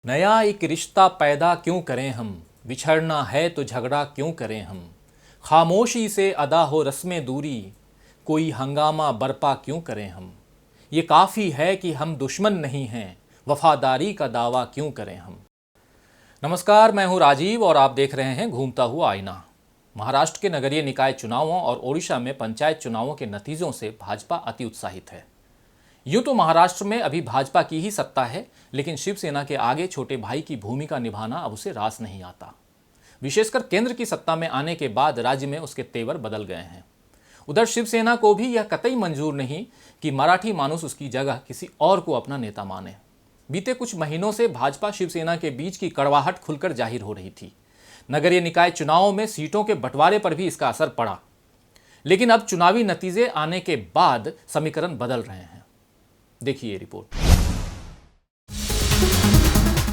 नया एक रिश्ता पैदा क्यों करें हम, बिछड़ना है तो झगड़ा क्यों करें हम। खामोशी से अदा हो रस्में दूरी, कोई हंगामा बरपा क्यों करें हम। ये काफ़ी है कि हम दुश्मन नहीं हैं, वफादारी का दावा क्यों करें हम। नमस्कार, मैं हूं राजीव और आप देख रहे हैं घूमता हुआ आईना। महाराष्ट्र के नगरीय निकाय चुनावों और ओडिशा में पंचायत चुनावों के नतीजों से भाजपा अति उत्साहित है। यूं तो महाराष्ट्र में अभी भाजपा की ही सत्ता है, लेकिन शिवसेना के आगे छोटे भाई की भूमिका निभाना अब उसे रास नहीं आता। विशेषकर केंद्र की सत्ता में आने के बाद राज्य में उसके तेवर बदल गए हैं। उधर शिवसेना को भी यह कतई मंजूर नहीं कि मराठी मानुस उसकी जगह किसी और को अपना नेता माने। बीते कुछ महीनों से भाजपा शिवसेना के बीच की कड़वाहट खुलकर जाहिर हो रही थी। नगरीय निकाय चुनावों में सीटों के बंटवारे पर भी इसका असर पड़ा, लेकिन अब चुनावी नतीजे आने के बाद समीकरण बदल रहे हैं। देखिए रिपोर्ट।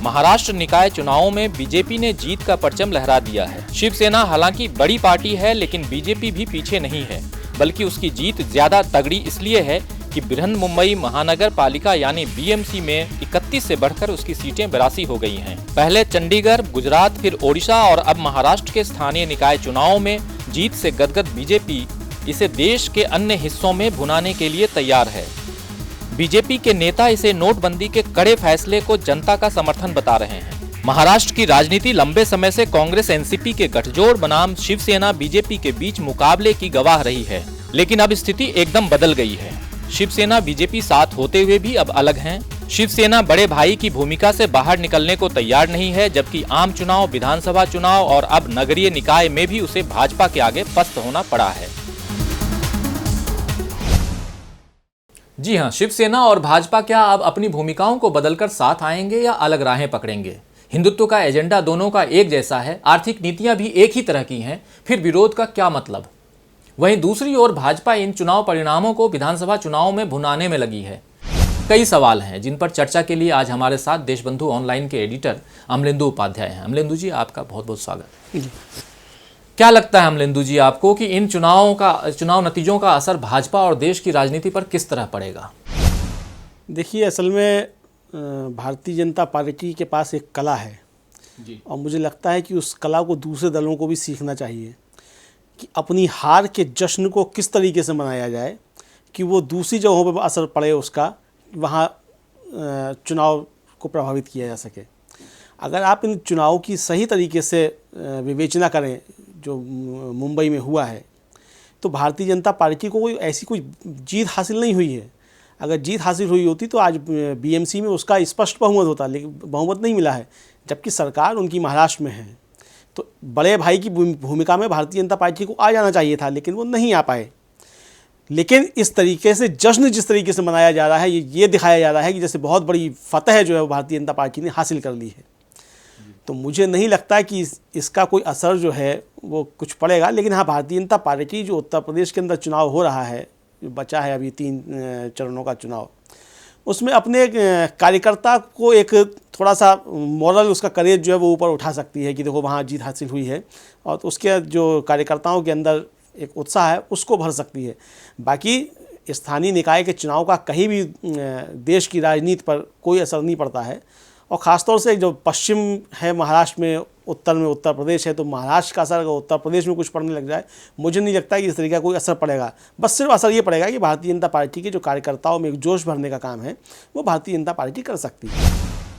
महाराष्ट्र निकाय चुनावों में बीजेपी ने जीत का परचम लहरा दिया है। शिवसेना हालांकि बड़ी पार्टी है, लेकिन बीजेपी भी पीछे नहीं है, बल्कि उसकी जीत ज्यादा तगड़ी इसलिए है कि बृहन्मुंबई महानगर पालिका यानी बीएमसी में 31 से बढ़कर उसकी सीटें 82 हो गई हैं। पहले चंडीगढ़, गुजरात, फिर ओडिशा और अब महाराष्ट्र के स्थानीय निकाय चुनावों में जीत से गदगद बीजेपी इसे देश के अन्य हिस्सों में भुनाने के लिए तैयार है। बीजेपी के नेता इसे नोटबंदी के कड़े फैसले को जनता का समर्थन बता रहे हैं। महाराष्ट्र की राजनीति लंबे समय से कांग्रेस एनसीपी के गठजोड़ बनाम शिवसेना बीजेपी के बीच मुकाबले की गवाह रही है, लेकिन अब स्थिति एकदम बदल गई है। शिवसेना बीजेपी साथ होते हुए भी अब अलग हैं। शिवसेना बड़े भाई की भूमिका से बाहर निकलने को तैयार नहीं है, जबकि आम चुनाव, विधानसभा चुनाव और अब नगरीय निकाय में भी उसे भाजपा के आगे पस्त होना पड़ा है। जी हां, शिवसेना और भाजपा क्या अब अपनी भूमिकाओं को बदलकर साथ आएंगे या अलग राहें पकड़ेंगे। हिंदुत्व का एजेंडा दोनों का एक जैसा है, आर्थिक नीतियां भी एक ही तरह की हैं, फिर विरोध का क्या मतलब। वहीं दूसरी ओर भाजपा इन चुनाव परिणामों को विधानसभा चुनाव में भुनाने में लगी है। कई सवाल हैं जिन पर चर्चा के लिए आज हमारे साथ देशबंधु ऑनलाइन के एडिटर अमलेंदु उपाध्याय हैं। अमलेंदु जी, आपका बहुत बहुत स्वागत। क्या लगता है अमलेंदु जी आपको कि इन चुनाव नतीजों का असर भाजपा और देश की राजनीति पर किस तरह पड़ेगा? देखिए, असल में भारतीय जनता पार्टी के पास एक कला है जी। और मुझे लगता है कि उस कला को दूसरे दलों को भी सीखना चाहिए कि अपनी हार के जश्न को किस तरीके से मनाया जाए कि वो दूसरी जगहों पर असर पड़े, उसका वहाँ चुनाव को प्रभावित किया जा सके। अगर आप इन चुनाव की सही तरीके से विवेचना करें जो मुंबई में हुआ है, तो भारतीय जनता पार्टी को कोई जीत हासिल नहीं हुई है। अगर जीत हासिल हुई होती तो आज बीएमसी में उसका स्पष्ट बहुमत होता, लेकिन बहुमत नहीं मिला है, जबकि सरकार उनकी महाराष्ट्र में है। तो बड़े भाई की भूमिका में भारतीय जनता पार्टी को आ जाना चाहिए था, लेकिन वो नहीं आ पाए। लेकिन इस तरीके से जश्न जिस तरीके से मनाया जा रहा है, ये दिखाया जा रहा है कि जैसे बहुत बड़ी फतह जो है वो भारतीय जनता पार्टी ने हासिल कर ली है। तो मुझे नहीं लगता कि इसका कोई असर जो है वो कुछ पड़ेगा। लेकिन हाँ, भारतीय जनता पार्टी जो उत्तर प्रदेश के अंदर चुनाव हो रहा है, जो बचा है अभी 3 चरणों का चुनाव, उसमें अपने कार्यकर्ता को एक थोड़ा सा मॉरल, उसका करेज जो है वो ऊपर उठा सकती है कि देखो वहाँ जीत हासिल हुई है, और तो उसके जो कार्यकर्ताओं के अंदर एक उत्साह है उसको भर सकती है। बाकी स्थानीय निकाय के चुनाव का कहीं भी देश की राजनीति पर कोई असर नहीं पड़ता है, और ख़ासतौर से जो पश्चिम है महाराष्ट्र में, उत्तर में उत्तर प्रदेश है, तो महाराष्ट्र का असर अगर उत्तर प्रदेश में कुछ पड़ने लग जाए, मुझे नहीं लगता कि इस तरीके का कोई असर पड़ेगा। बस सिर्फ असर ये पड़ेगा कि भारतीय जनता पार्टी के जो कार्यकर्ताओं में एक जोश भरने का काम है वो भारतीय जनता पार्टी कर सकती है।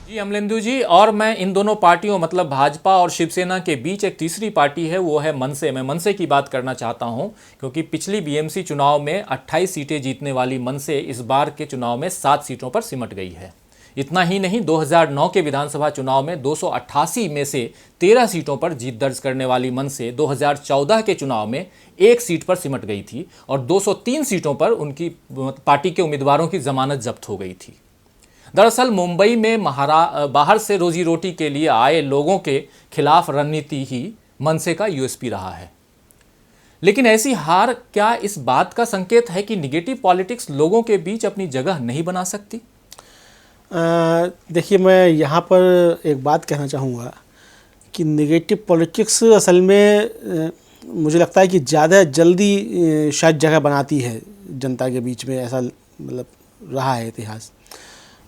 जी अमलेंदु जी, और मैं इन दोनों पार्टियों मतलब भाजपा और शिवसेना के बीच एक तीसरी पार्टी है, वो है मनसे। मैं मनसे की बात करना चाहता हूं, क्योंकि पिछली बीएमसी चुनाव में 28 सीटें जीतने वाली मनसे इस बार के चुनाव में 7 सीटों पर सिमट गई है। इतना ही नहीं, 2009 के विधानसभा चुनाव में 288 में से 13 सीटों पर जीत दर्ज करने वाली मनसे 2014 के चुनाव में 1 सीट पर सिमट गई थी और 203 सीटों पर उनकी पार्टी के उम्मीदवारों की जमानत जब्त हो गई थी। दरअसल मुंबई में बाहर से रोजी रोटी के लिए आए लोगों के खिलाफ रणनीति ही मनसे का यूएसपी रहा है। लेकिन ऐसी हार क्या इस बात का संकेत है कि निगेटिव पॉलिटिक्स लोगों के बीच अपनी जगह नहीं बना सकती? देखिए, मैं यहाँ पर एक बात कहना चाहूँगा कि निगेटिव पॉलिटिक्स असल में मुझे लगता है कि ज़्यादा जल्दी शायद जगह बनाती है जनता के बीच में, ऐसा मतलब रहा है इतिहास।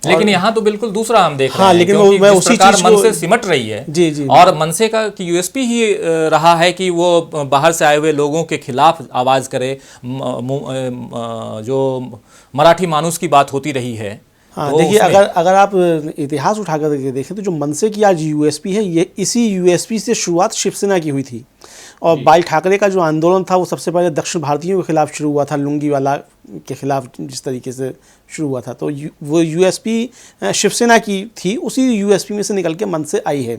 लेकिन यहाँ तो बिल्कुल दूसरा हम देख रहे हाँ, हैं, लेकिन क्योंकि मैं जिस उसी प्रकार चीज मन को से सिमट रही है। जी जी और मनसे का कि यूएसपी ही रहा है कि वो बाहर से आए हुए लोगों के खिलाफ आवाज करे। जो मराठी मानुस की बात होती रही है। हाँ, तो देखिए, उसमें अगर आप इतिहास उठा कर के देखें तो जो मनसे की आज यूएसपी है, ये इसी यूएसपी से शुरुआत शिवसेना की हुई थी। और बाल ठाकरे का जो आंदोलन था वो सबसे पहले दक्षिण भारतीयों के खिलाफ शुरू हुआ था, लुंगीवाला के खिलाफ जिस तरीके से शुरू हुआ था। तो वो यूएसपी शिवसेना की थी, उसी यूएसपी में से निकल के मनसे आई है।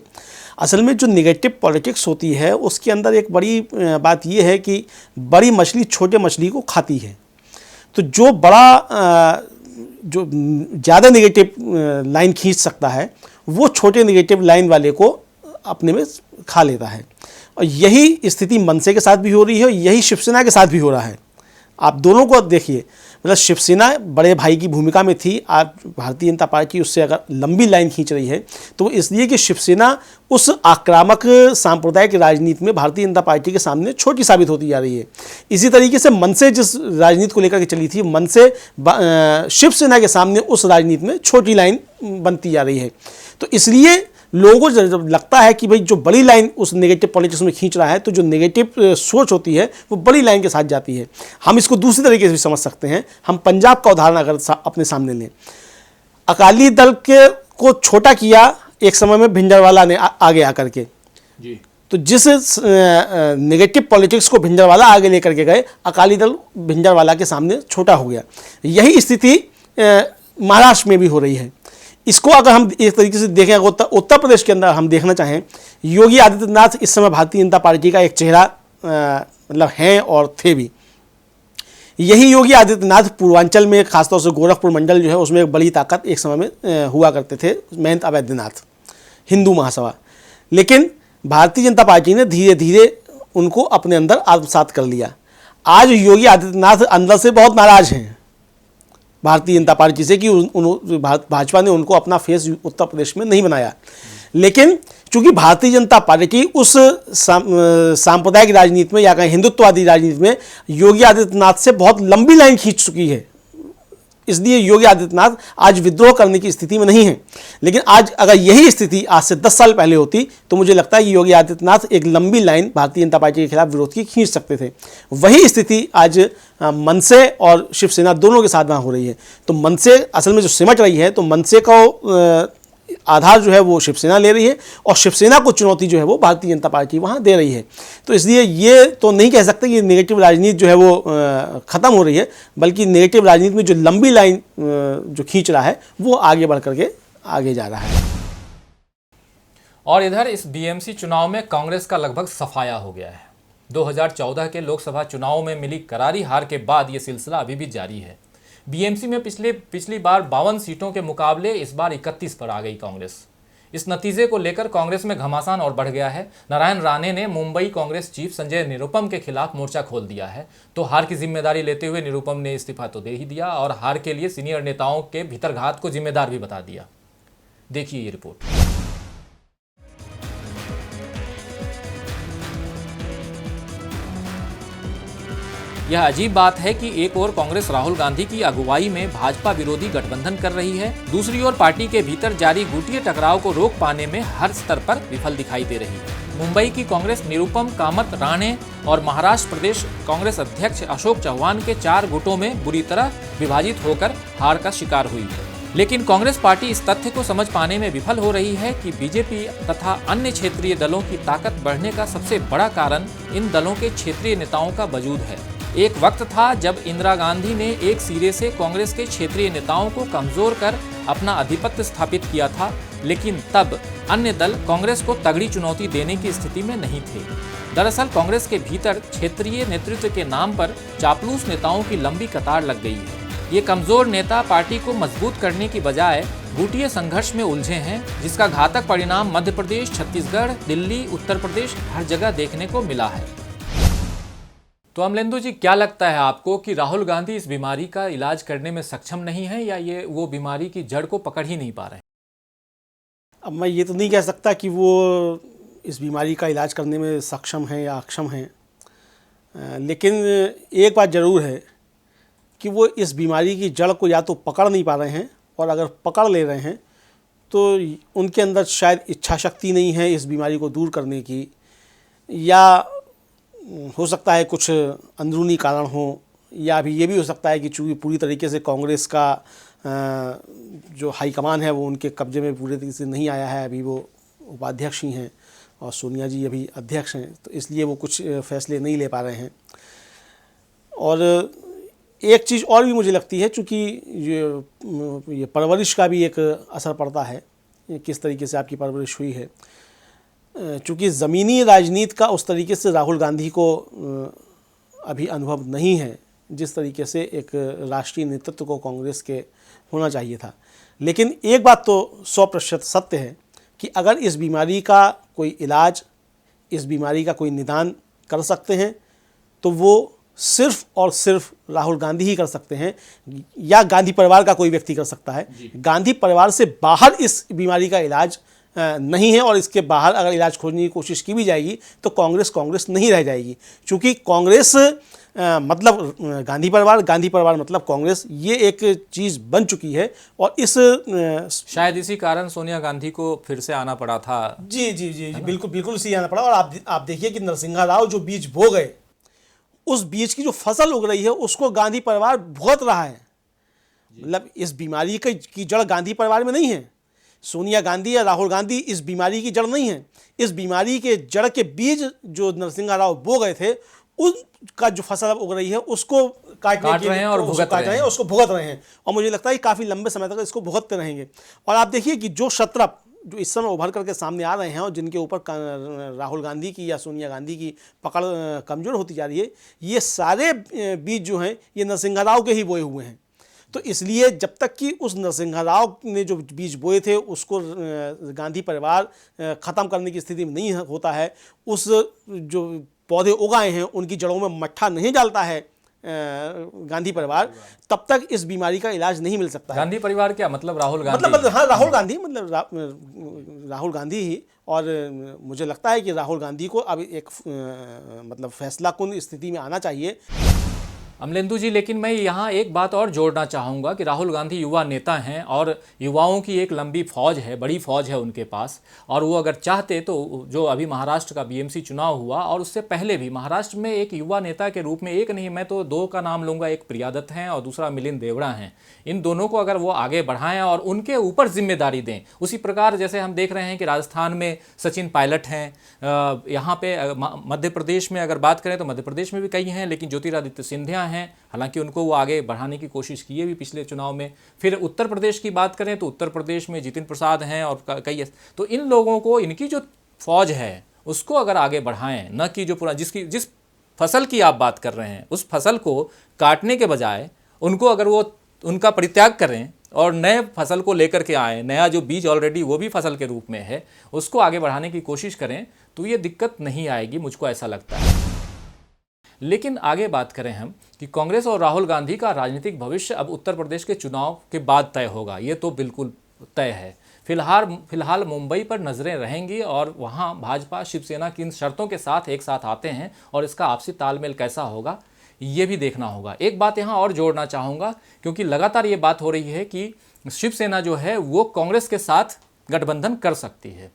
असल में जो निगेटिव पॉलिटिक्स होती है उसके अंदर एक बड़ी बात ये है कि बड़ी मछली छोटे मछली को खाती है। तो जो बड़ा जो ज़्यादा नेगेटिव लाइन खींच सकता है वो छोटे नेगेटिव लाइन वाले को अपने में खा लेता है। और यही स्थिति मनसे के साथ भी हो रही है और यही शिवसेना के साथ भी हो रहा है। आप दोनों को देखिए, मतलब शिवसेना बड़े भाई की भूमिका में थी, आप भारतीय जनता पार्टी उससे अगर लंबी लाइन खींच रही है तो इसलिए कि शिवसेना उस आक्रामक सांप्रदायिक राजनीति में भारतीय जनता पार्टी के सामने छोटी साबित होती जा रही है। इसी तरीके से मनसे जिस राजनीति को लेकर के चली थी, मनसे शिवसेना के सामने उस राजनीति में छोटी लाइन बनती जा रही है। तो इसलिए लोगों को जब लगता है कि भाई जो बड़ी लाइन उस नेगेटिव पॉलिटिक्स में खींच रहा है, तो जो नेगेटिव सोच होती है वो बड़ी लाइन के साथ जाती है। हम इसको दूसरी तरीके से भी समझ सकते हैं। हम पंजाब का उदाहरण अगर अपने सामने लें, अकाली दल को छोटा किया एक समय में भिंडरवाला ने आगे आकर के जी। तो जिस नेगेटिव पॉलिटिक्स को भिंडरवाला आगे लेकर के गए, अकाली दल भिंडरवाला के सामने छोटा हो गया। यही स्थिति महाराष्ट्र में भी हो रही है। इसको अगर हम एक तरीके से देखें, उत्तर प्रदेश के अंदर हम देखना चाहें, योगी आदित्यनाथ इस समय भारतीय जनता पार्टी का एक चेहरा मतलब हैं और थे भी। यही योगी आदित्यनाथ पूर्वांचल में, खासतौर से गोरखपुर मंडल जो है उसमें एक बड़ी ताकत एक समय में हुआ करते थे, महंत अवैधनाथ, हिंदू महासभा। लेकिन भारतीय जनता पार्टी ने धीरे धीरे उनको अपने अंदर आत्मसात कर लिया। आज योगी आदित्यनाथ अंदर से बहुत नाराज हैं भारतीय जनता पार्टी से कि भाजपा ने उनको अपना फेस उत्तर प्रदेश में नहीं बनाया। लेकिन चूंकि भारतीय जनता पार्टी उस सांप्रदायिक राजनीति में या कहीं हिंदुत्ववादी राजनीति में योगी आदित्यनाथ से बहुत लंबी लाइन खींच चुकी है, इसलिए योगी आदित्यनाथ आज विद्रोह करने की स्थिति में नहीं है। लेकिन आज अगर यही स्थिति आज से 10 साल पहले होती तो मुझे लगता है कि योगी आदित्यनाथ एक लंबी लाइन भारतीय जनता पार्टी के खिलाफ विरोध की खींच सकते थे। वही स्थिति आज मनसे और शिवसेना दोनों के साथ वहाँ हो रही है। तो मनसे असल में जो सिमट रही है, तो मनसे को आधार जो है वो शिवसेना ले रही है और शिवसेना को चुनौती जो है वो भारतीय जनता पार्टी वहाँ दे रही है। तो इसलिए ये तो नहीं कह सकते कि नेगेटिव राजनीति जो है वो ख़त्म हो रही है, बल्कि नेगेटिव राजनीति में जो लंबी लाइन जो खींच रहा है वो आगे बढ़ करके आगे जा रहा है। और इधर इस बीएमसी चुनाव में कांग्रेस का लगभग सफाया हो गया है। 2014 के लोकसभा चुनाव में मिली करारी हार के बाद ये सिलसिला अभी भी जारी है। बीएमसी में पिछली बार 52 सीटों के मुकाबले इस बार 31 पर आ गई कांग्रेस। इस नतीजे को लेकर कांग्रेस में घमासान और बढ़ गया है। नारायण राणे ने मुंबई कांग्रेस चीफ संजय निरुपम के खिलाफ मोर्चा खोल दिया है। तो हार की जिम्मेदारी लेते हुए निरुपम ने इस्तीफा तो दे ही दिया और हार के लिए सीनियर नेताओं के भीतरघात को जिम्मेदार भी बता दिया। देखिए ये रिपोर्ट। यह अजीब बात है कि एक ओर कांग्रेस राहुल गांधी की अगुवाई में भाजपा विरोधी गठबंधन कर रही है, दूसरी ओर पार्टी के भीतर जारी गुटिये टकराव को रोक पाने में हर स्तर पर विफल दिखाई दे रही है। मुंबई की कांग्रेस निरुपम, कामत, राणे और महाराष्ट्र प्रदेश कांग्रेस अध्यक्ष अशोक चव्हाण के 4 गुटों में बुरी तरह विभाजित होकर हार का शिकार हुई है। लेकिन कांग्रेस पार्टी इस तथ्य को समझ पाने में विफल हो रही है कि बीजेपी तथा अन्य क्षेत्रीय दलों की ताकत बढ़ने का सबसे बड़ा कारण इन दलों के क्षेत्रीय नेताओं का वजूद है। एक वक्त था जब इंदिरा गांधी ने एक सिरे से कांग्रेस के क्षेत्रीय नेताओं को कमजोर कर अपना आधिपत्य स्थापित किया था, लेकिन तब अन्य दल कांग्रेस को तगड़ी चुनौती देने की स्थिति में नहीं थे। दरअसल कांग्रेस के भीतर क्षेत्रीय नेतृत्व के नाम पर चापलूस नेताओं की लंबी कतार लग गई है। ये कमजोर नेता पार्टी को मजबूत करने की बजाय गुटिये संघर्ष में उलझे हैं, जिसका घातक परिणाम मध्य प्रदेश, छत्तीसगढ़, दिल्ली, उत्तर प्रदेश हर जगह देखने को मिला है। तो अमलेंदु जी, क्या लगता है आपको कि राहुल गांधी इस बीमारी का इलाज करने में सक्षम नहीं है या ये वो बीमारी की जड़ को पकड़ ही नहीं पा रहे हैं? अब मैं ये तो नहीं कह सकता कि वो इस बीमारी का इलाज करने में सक्षम है या अक्षम है, लेकिन एक बात ज़रूर है कि वो इस बीमारी की जड़ को या तो पकड़ नहीं पा रहे हैं और अगर पकड़ ले रहे हैं तो उनके अंदर शायद इच्छा शक्ति नहीं है इस बीमारी को दूर करने की, या हो सकता है कुछ अंदरूनी कारण हो, या अभी ये भी हो सकता है कि चूँकि पूरी तरीके से कांग्रेस का जो हाईकमान है वो उनके कब्जे में पूरे तरीके से नहीं आया है, अभी वो उपाध्यक्ष ही हैं और सोनिया जी अभी अध्यक्ष हैं, तो इसलिए वो कुछ फैसले नहीं ले पा रहे हैं। और एक चीज़ और भी मुझे लगती है, चूँकि ये परवरिश का भी एक असर पड़ता है, किस तरीके से आपकी परवरिश हुई है। चूँकि ज़मीनी राजनीति का उस तरीके से राहुल गांधी को अभी अनुभव नहीं है जिस तरीके से एक राष्ट्रीय नेतृत्व को कांग्रेस के होना चाहिए था। लेकिन एक बात तो 100% सत्य है कि अगर इस बीमारी का कोई इलाज, इस बीमारी का कोई निदान कर सकते हैं तो वो सिर्फ और सिर्फ राहुल गांधी ही कर सकते हैं, या गांधी परिवार का कोई व्यक्ति कर सकता है। गांधी परिवार से बाहर इस बीमारी का इलाज नहीं है, और इसके बाहर अगर इलाज खोजने की कोशिश की भी जाएगी तो कांग्रेस नहीं रह जाएगी। क्योंकि कांग्रेस मतलब गांधी परिवार मतलब कांग्रेस, ये एक चीज़ बन चुकी है। और इस शायद इसी कारण सोनिया गांधी को फिर से आना पड़ा था। जी जी जी जी बिल्कुल इसी आना पड़ा। और आप देखिए कि नरसिंहा राव जो बीज बो गए, उस बीज की जो फसल उग रही है उसको गांधी परिवार भुगत रहा है। मतलब इस बीमारी की जड़ गांधी परिवार में नहीं है, सोनिया गांधी या राहुल गांधी इस बीमारी की जड़ नहीं है। इस बीमारी के जड़ के बीज जो नरसिंहा राव बो गए थे, उनका जो फसल अब उग रही है उसको काट रहे हैं और भुगत रहे हैं, उसको भुगत रहे हैं। और मुझे लगता है कि काफ़ी लंबे समय तक इसको भुगतते रहेंगे। और आप देखिए कि जो शत्रप जो इस समय उभर करके सामने आ रहे हैं और जिनके ऊपर राहुल गांधी की या सोनिया गांधी की पकड़ कमज़ोर होती जा रही है, ये सारे बीज जो हैं ये नरसिंहा राव के ही बोए हुए हैं। तो इसलिए जब तक कि उस नरसिंहा राव ने जो बीज बोए थे उसको गांधी परिवार ख़त्म करने की स्थिति में नहीं होता है, उस जो पौधे उगाए हैं उनकी जड़ों में मट्ठा नहीं डालता है गांधी परिवार, तब तक इस बीमारी का इलाज नहीं मिल सकता है। गांधी परिवार क्या मतलब? राहुल गांधी मतलब हाँ, राहुल गांधी मतलब राहुल गांधी ही। और मुझे लगता है कि राहुल गांधी को अब एक मतलब फैसलाकुन स्थिति में आना चाहिए। अमलेंदु जी, लेकिन मैं यहाँ एक बात और जोड़ना चाहूँगा कि राहुल गांधी युवा नेता हैं और युवाओं की एक लंबी फौज है, बड़ी फौज है उनके पास। और वो अगर चाहते तो जो अभी महाराष्ट्र का बीएमसी चुनाव हुआ और उससे पहले भी महाराष्ट्र में एक युवा नेता के रूप में, एक नहीं मैं तो दो का नाम लूँगा, एक प्रिया दत्त हैं और दूसरा मिलिंद देवड़ा हैं। इन दोनों को अगर वो आगे बढ़ाएं और उनके ऊपर जिम्मेदारी दें, उसी प्रकार जैसे हम देख रहे हैं कि राजस्थान में सचिन पायलट हैं, यहाँ पे मध्य प्रदेश में अगर बात करें तो मध्य प्रदेश में भी कई हैं, लेकिन ज्योतिरादित्य सिंधिया हैं, हालांकि उनको वो आगे बढ़ाने की कोशिश की है भी पिछले चुनाव में। फिर उत्तर प्रदेश की बात करें तो उत्तर प्रदेश में जितिन प्रसाद हैं और कई। तो इन लोगों को, इनकी जो फौज है उसको अगर आगे बढ़ाएं, न कि जो पूरा जिस फसल की आप बात कर रहे हैं उस फसल को काटने के बजाय उनको अगर वो उनका परित्याग करें और नए फसल को लेकर के आए, नया जो बीज ऑलरेडी वो भी फसल के रूप में है उसको आगे बढ़ाने की कोशिश करें, तो ये दिक्कत नहीं आएगी, मुझको ऐसा लगता है। लेकिन आगे बात करें हम कि कांग्रेस और राहुल गांधी का राजनीतिक भविष्य अब उत्तर प्रदेश के चुनाव के बाद तय होगा, ये तो बिल्कुल तय है। फिलहाल मुंबई पर नज़रें रहेंगी और वहाँ भाजपा शिवसेना किन शर्तों के साथ एक साथ आते हैं और इसका आपसी तालमेल कैसा होगा ये भी देखना होगा। एक बात यहाँ और जोड़ना चाहूँगा, क्योंकि लगातार ये बात हो रही है कि शिवसेना जो है वो कांग्रेस के साथ गठबंधन कर सकती है।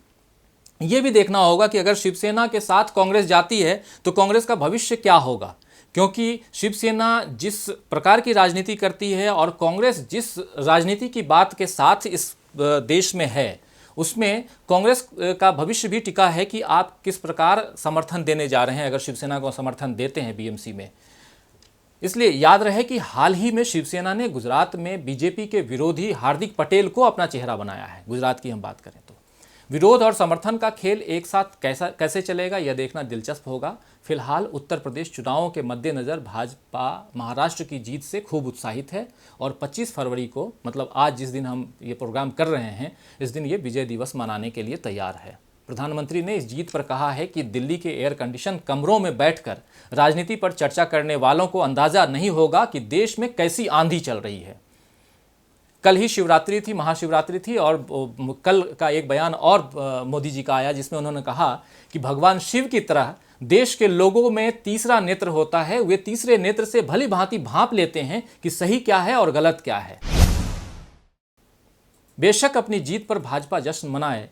ये भी देखना होगा कि अगर शिवसेना के साथ कांग्रेस जाती है तो कांग्रेस का भविष्य क्या होगा, क्योंकि शिवसेना जिस प्रकार की राजनीति करती है और कांग्रेस जिस राजनीति की बात के साथ इस देश में है उसमें कांग्रेस का भविष्य भी टिका है कि आप किस प्रकार समर्थन देने जा रहे हैं अगर शिवसेना को समर्थन देते हैं बीएमसी में। इसलिए याद रहे कि हाल ही में शिवसेना ने गुजरात में बीजेपी के विरोधी हार्दिक पटेल को अपना चेहरा बनाया है। गुजरात की हम बात करें तो विरोध और समर्थन का खेल एक साथ कैसे चलेगा यह देखना दिलचस्प होगा। फिलहाल उत्तर प्रदेश चुनावों के मद्देनज़र भाजपा महाराष्ट्र की जीत से खूब उत्साहित है और 25 फरवरी को, मतलब आज जिस दिन हम ये प्रोग्राम कर रहे हैं, इस दिन ये विजय दिवस मनाने के लिए तैयार है। प्रधानमंत्री ने इस जीत पर कहा है कि दिल्ली के एयर कंडीशन कमरों में बैठकर राजनीति पर चर्चा करने वालों को अंदाजा नहीं होगा कि देश में कैसी आंधी चल रही है। कल ही शिवरात्रि थी, महाशिवरात्रि थी, और कल का एक बयान और मोदी जी का आया जिसमें उन्होंने कहा कि भगवान शिव की तरह देश के लोगों में तीसरा नेत्र होता है, वे तीसरे नेत्र से भली भांति भांप लेते हैं कि सही क्या है और गलत क्या है। बेशक अपनी जीत पर भाजपा जश्न मनाए,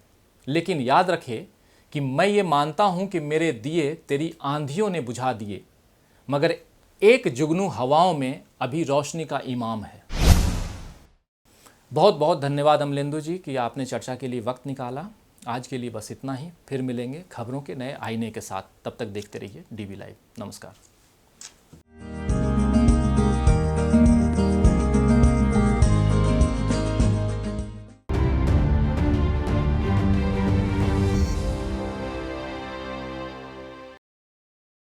लेकिन याद रखे कि मैं ये मानता हूं कि मेरे दिए तेरी आंधियों ने बुझा दिए, मगर एक जुगनू हवाओं में अभी रोशनी का इमाम है। बहुत बहुत धन्यवाद अमलेंदु जी कि आपने चर्चा के लिए वक्त निकाला। आज के लिए बस इतना ही, फिर मिलेंगे खबरों के नए आईने के साथ। तब तक देखते रहिए DB लाइव। नमस्कार।